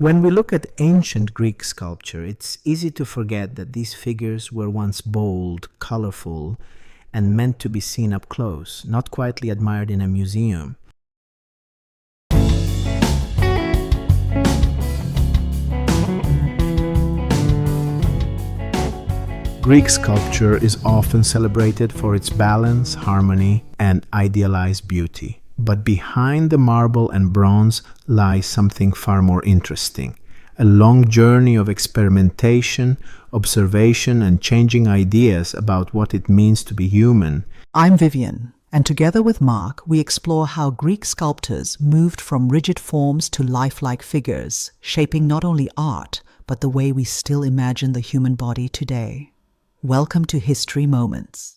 When we look at ancient Greek sculpture, it's easy to forget that these figures were once bold, colorful, and meant to be seen up close, not quietly admired in a museum. Greek sculpture is often celebrated for its balance, harmony, and idealized beauty. But behind the marble and bronze lies something far more interesting. A long journey of experimentation, observation, and changing ideas about what it means to be human. I'm Vivian, and together with Mark, we explore how Greek sculptors moved from rigid forms to lifelike figures, shaping not only art, but the way we still imagine the human body today. Welcome to History Moments.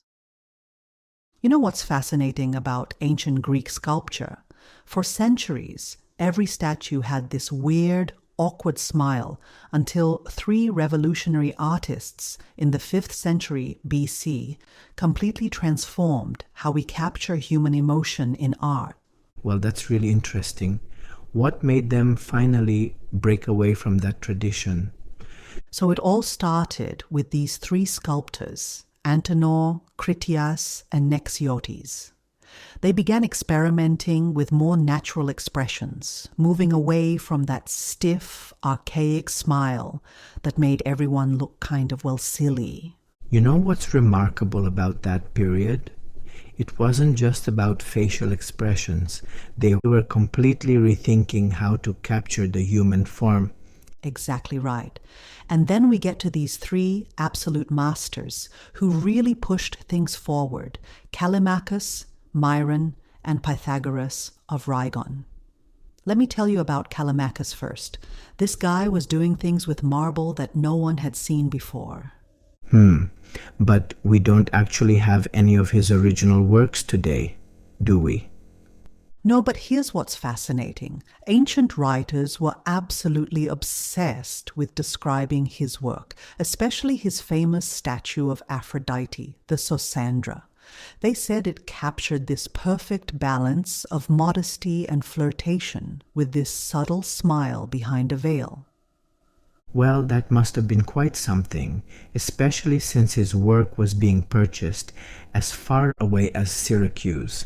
You know what's fascinating about ancient Greek sculpture? For centuries, every statue had this weird, awkward smile until three revolutionary artists in the 5th century BC completely transformed how we capture human emotion in art. Well, that's really interesting. What made them finally break away from that tradition? So it all started with these three sculptors, Antenor, Critias, and Nexiotes. They began experimenting with more natural expressions, moving away from that stiff, archaic smile that made everyone look kind of, silly. You know what's remarkable about that period? It wasn't just about facial expressions. They were completely rethinking how to capture the human form. Exactly right. And then we get to these three absolute masters who really pushed things forward: Callimachus, Myron, and Pythagoras of Rhigon. Let me tell you about Callimachus first. This guy was doing things with marble that no one had seen before. But we don't actually have any of his original works today, do we? No, but here's what's fascinating. Ancient writers were absolutely obsessed with describing his work, especially his famous statue of Aphrodite, the Sosandra. They said it captured this perfect balance of modesty and flirtation with this subtle smile behind a veil. Well, that must have been quite something, especially since his work was being purchased as far away as Syracuse.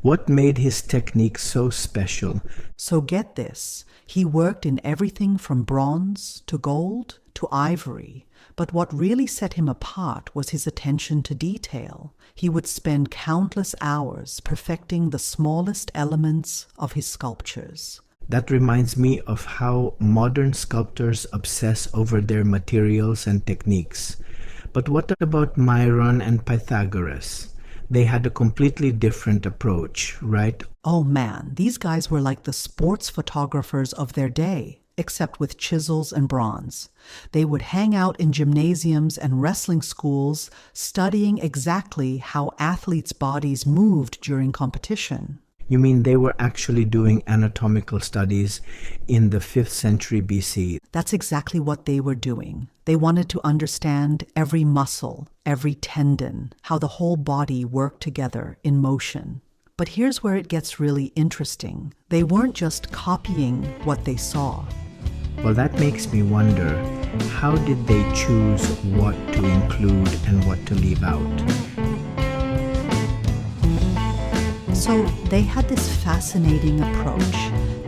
What made his technique so special? So get this, he worked in everything from bronze to gold to ivory. But what really set him apart was his attention to detail. He would spend countless hours perfecting the smallest elements of his sculptures. That reminds me of how modern sculptors obsess over their materials and techniques. But what about Myron and Pythagoras? They had a completely different approach, right? Oh man, these guys were like the sports photographers of their day, except with chisels and bronze. They would hang out in gymnasiums and wrestling schools, studying exactly how athletes' bodies moved during competition. You mean they were actually doing anatomical studies in the 5th century BC? That's exactly what they were doing. They wanted to understand every muscle, every tendon, how the whole body worked together in motion. But here's where it gets really interesting. They weren't just copying what they saw. Well, that makes me wonder, how did they choose what to include and what to leave out? So they had this fascinating approach.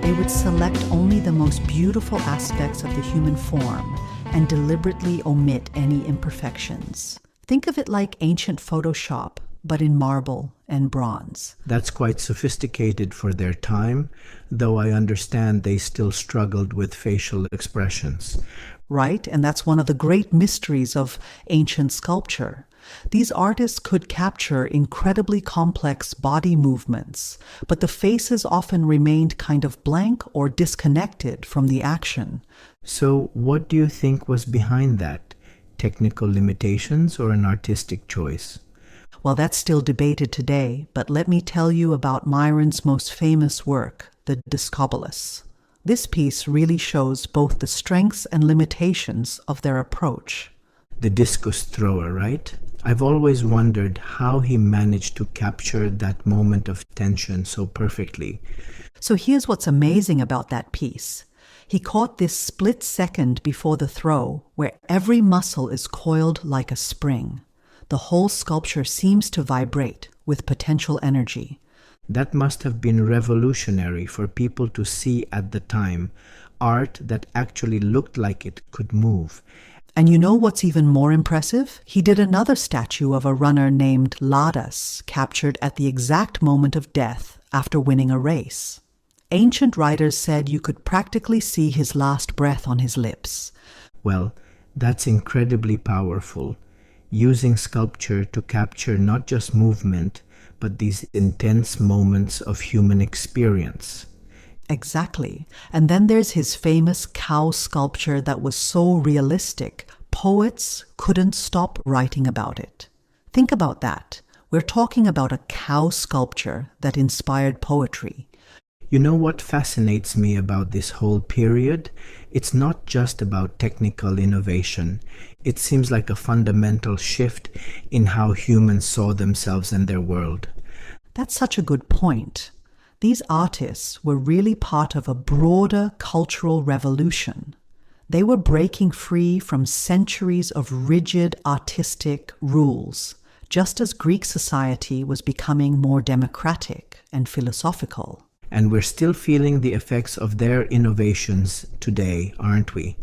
They would select only the most beautiful aspects of the human form and deliberately omit any imperfections. Think of it like ancient Photoshop, but in marble and bronze. That's quite sophisticated for their time, though I understand they still struggled with facial expressions. Right? And that's one of the great mysteries of ancient sculpture. These artists could capture incredibly complex body movements, but the faces often remained kind of blank or disconnected from the action. So what do you think was behind that? Technical limitations or an artistic choice? Well, that's still debated today, but let me tell you about Myron's most famous work, the Discobolus. This piece really shows both the strengths and limitations of their approach. The discus thrower, right? I've always wondered how he managed to capture that moment of tension so perfectly. So here's what's amazing about that piece. He caught this split second before the throw, where every muscle is coiled like a spring. The whole sculpture seems to vibrate with potential energy. That must have been revolutionary for people to see at the time, art that actually looked like it could move. And you know what's even more impressive? He did another statue of a runner named Ladas, captured at the exact moment of death after winning a race. Ancient writers said you could practically see his last breath on his lips. Well, that's incredibly powerful, using sculpture to capture not just movement, but these intense moments of human experience. Exactly. And then there's his famous cow sculpture that was so realistic, poets couldn't stop writing about it. Think about that. We're talking about a cow sculpture that inspired poetry. You know what fascinates me about this whole period? It's not just about technical innovation. It seems like a fundamental shift in how humans saw themselves and their world. That's such a good point. These artists were really part of a broader cultural revolution. They were breaking free from centuries of rigid artistic rules, just as Greek society was becoming more democratic and philosophical. And we're still feeling the effects of their innovations today, aren't we?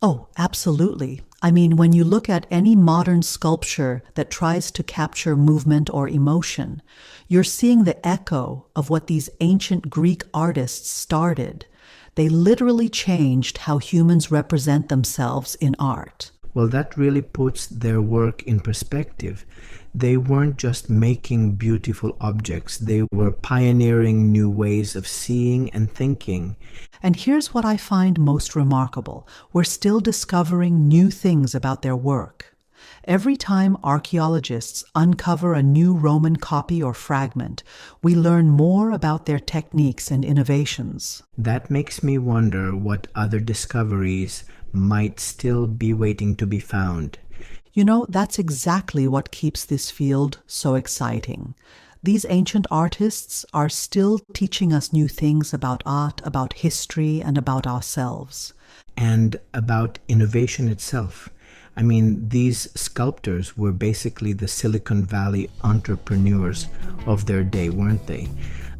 Oh, absolutely. I mean, when you look at any modern sculpture that tries to capture movement or emotion, you're seeing the echo of what these ancient Greek artists started. They literally changed how humans represent themselves in art. Well, that really puts their work in perspective. They weren't just making beautiful objects, they were pioneering new ways of seeing and thinking. And here's what I find most remarkable. We're still discovering new things about their work. Every time archaeologists uncover a new Roman copy or fragment, we learn more about their techniques and innovations. That makes me wonder what other discoveries might still be waiting to be found. You know, that's exactly what keeps this field so exciting. These ancient artists are still teaching us new things about art, about history, and about ourselves. And about innovation itself. I mean, these sculptors were basically the Silicon Valley entrepreneurs of their day, weren't they?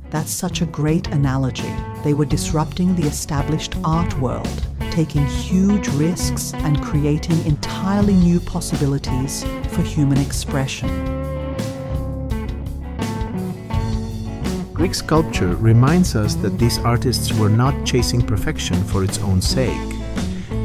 That's such a great analogy. They were disrupting the established art world, taking huge risks and creating entirely new possibilities for human expression. Greek sculpture reminds us that these artists were not chasing perfection for its own sake.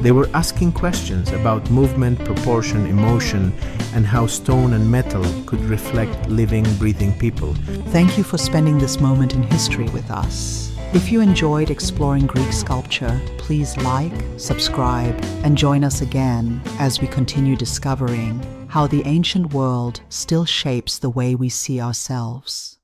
They were asking questions about movement, proportion, emotion, and how stone and metal could reflect living, breathing people. Thank you for spending this moment in history with us. If you enjoyed exploring Greek sculpture, please like, subscribe, and join us again as we continue discovering how the ancient world still shapes the way we see ourselves.